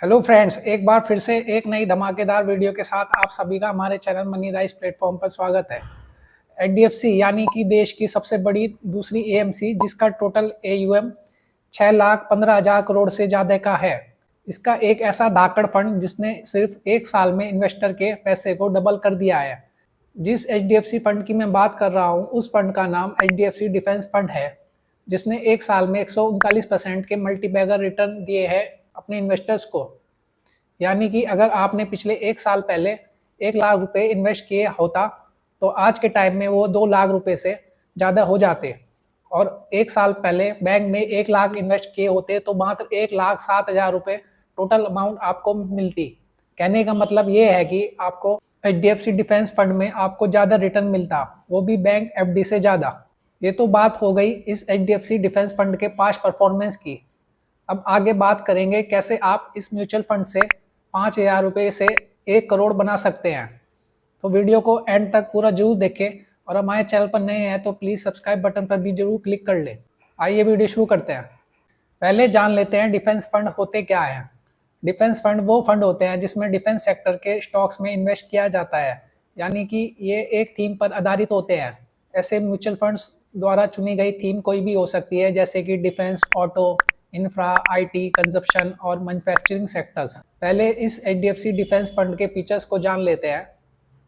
Hello friends, एक बार फिर से एक नई धमाकेदार वीडियो के साथ आप सभी का हमारे चैनल मनी राइज प्लेटफॉर्म पर स्वागत है। एचडीएफसी यानी कि देश की सबसे बड़ी दूसरी एएमसी, जिसका टोटल एयूएम 6,15,000 करोड़ से ज़्यादा का है। इसका एक ऐसा धाकड़ फंड जिसने सिर्फ एक साल में इन्वेस्टर के पैसे को डबल कर दिया है। जिस एचडीएफसी फंड की मैं बात कर रहा हूँ, उस फंड का नाम एचडीएफसी डिफेंस फंड है, जिसने एक साल में 139% के मल्टीबैगर रिटर्न दिए हैं अपने इन्वेस्टर्स को। यानी कि अगर आपने पिछले एक साल पहले 1 लाख रुपए इन्वेस्ट किए होता, तो आज के टाइम में वो 2 लाख रुपए से ज़्यादा हो जाते। और एक साल पहले बैंक में 1 लाख इन्वेस्ट किए होते तो मात्र 1,07,000 रुपये टोटल अमाउंट आपको मिलती। कहने का मतलब ये है कि आपको एचडीएफसी डिफेंस फंड में आपको ज़्यादा रिटर्न मिलता, वो भी बैंक एफडी से ज़्यादा। ये तो बात हो गई इस एचडीएफसी डिफेंस फंड के पास्ट परफॉर्मेंस की। अब आगे बात करेंगे कैसे आप इस म्यूचुअल फंड से 5,000 रुपये से 1 करोड़ बना सकते हैं। तो वीडियो को एंड तक पूरा जरूर देखें, और हमारे चैनल पर नए हैं तो प्लीज़ सब्सक्राइब बटन पर भी जरूर क्लिक कर लें। आइए वीडियो शुरू करते हैं। पहले जान लेते हैं डिफेंस फंड होते क्या हैं। डिफेंस फंड वो फंड होते हैं जिसमें डिफेंस सेक्टर के स्टॉक्स में इन्वेस्ट किया जाता है, यानी कि ये एक थीम पर आधारित होते हैं। ऐसे म्यूचुअल फंड्स द्वारा चुनी गई थीम कोई भी हो सकती है, जैसे कि defence, auto, infra, IT, consumption और मैन्युफैक्चरिंग सेक्टर्स। पहले इस एचडीएफसी डिफेंस फंड के फीचर्स को जान लेते हैं।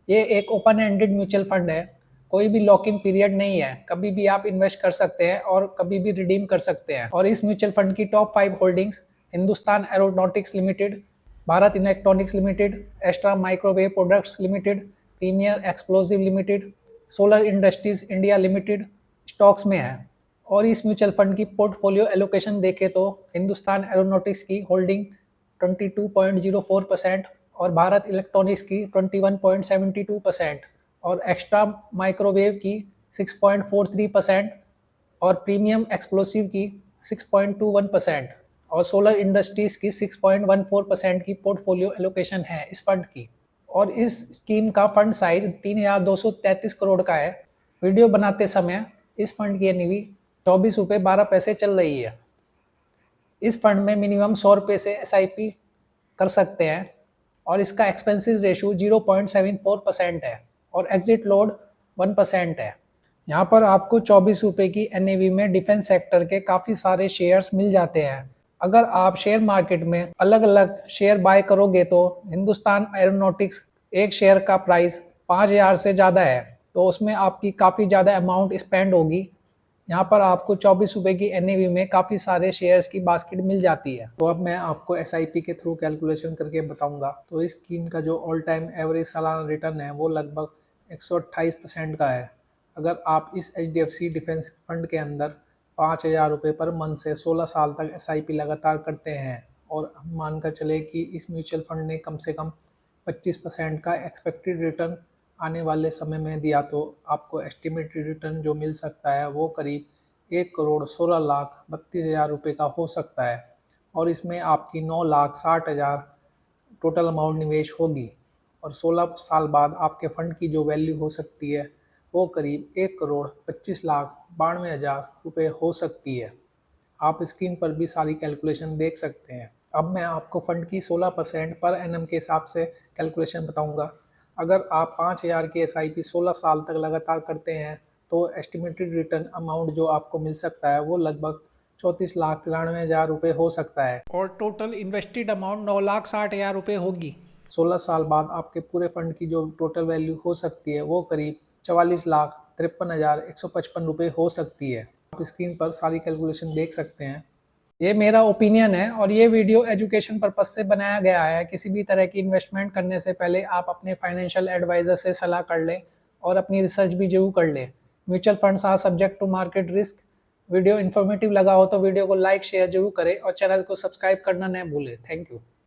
ये एक ओपन एंडेड म्यूचुअल फंड है, कोई भी लॉक इन पीरियड नहीं है, कभी भी आप इन्वेस्ट कर सकते हैं और कभी भी रिडीम कर सकते हैं। और इस म्यूचुअल फंड की top 5 holdings Hindustan aeronautics limited, Bharat electronics limited, Astra microwave products limited, premier explosive limited, solar industries India limited stocks में है। और इस म्यूचुअल फंड की पोर्टफोलियो एलोकेशन देखें तो हिंदुस्तान एरोनॉटिक्स की होल्डिंग 22.04% और भारत इलेक्ट्रॉनिक्स की 21.72% और एक्स्ट्रा माइक्रोवेव की 6.43% और प्रीमियम एक्सप्लोसिव की 6.21% और सोलर इंडस्ट्रीज की 6.14% की पोर्टफोलियो एलोकेशन है इस फंड की। और इस स्कीम का फंड साइज 3,233 करोड़ का है। वीडियो बनाते समय इस फंड की एनएवी 24 रुपये 12 पैसे चल रही है। इस फंड में मिनिमम 100 रुपये से एसआईपी कर सकते हैं और इसका एक्सपेंसिव रेशो 0.74% है और एग्जिट लोड 1% है। यहाँ पर आपको 24 रुपये की एनएवी में डिफेंस सेक्टर के काफ़ी सारे शेयर्स मिल जाते हैं। अगर आप शेयर मार्केट में अलग अलग शेयर बाय करोगे तो हिंदुस्तान एरोनॉटिक्स एक शेयर का प्राइस 5,000 से ज़्यादा है, तो उसमें आपकी काफ़ी ज़्यादा अमाउंट स्पेंड होगी। यहाँ पर आपको 24 रुपये की एनएवी में काफ़ी सारे शेयर्स की बास्केट मिल जाती है। तो अब मैं आपको एसआईपी के थ्रू कैलकुलेशन करके बताऊंगा। तो इस स्कीम का जो ऑल टाइम एवरेज सालाना रिटर्न है वो लगभग 128% का है। अगर आप इस एचडीएफसी डिफेंस फंड के अंदर 5,000 रुपये पर मंथ से 16 साल तक एसआईपी लगातार करते हैं, और हम मानकर चले कि इस म्यूचुअल फंड ने कम से कम 25% का एक्सपेक्टेड रिटर्न आने वाले समय में दिया, तो आपको एस्टिमेटेड रिटर्न जो मिल सकता है वो करीब 1,16,32,000 रुपये का हो सकता है। और इसमें आपकी 9,60,000 टोटल अमाउंट निवेश होगी, और 16 साल बाद आपके फंड की जो वैल्यू हो सकती है वो करीब 1,25,92,000 रुपये हो सकती है। आप स्क्रीन पर भी सारी कैलकुलेशन देख सकते हैं। अब मैं आपको फंड की 16% पर एनएम के हिसाब से कैलकुलेशन बताऊंगा। अगर आप 5,000 की एसआईपी 16 साल तक लगातार करते हैं तो एस्टिमेटेड रिटर्न अमाउंट जो आपको मिल सकता है वो लगभग 34,93,000 रुपये हो सकता है, और टोटल इन्वेस्टेड अमाउंट 9,60,000 रुपये होगी। 16 साल बाद आपके पूरे फंड की जो टोटल वैल्यू हो सकती है वो करीब 44,53,155 रुपये हो सकती है। आप स्क्रीन पर सारी कैलकुलेशन देख सकते हैं। ये मेरा ओपिनियन है और ये वीडियो एजुकेशन पर्पस से बनाया गया है। किसी भी तरह की इन्वेस्टमेंट करने से पहले आप अपने फाइनेंशियल एडवाइज़र से सलाह कर लें और अपनी रिसर्च भी जरूर कर लें। Mutual funds are subject to market risk. Video informative लगा हो तो वीडियो को लाइक शेयर जरूर करें और चैनल को सब्सक्राइब करना न भूलें। Thank you.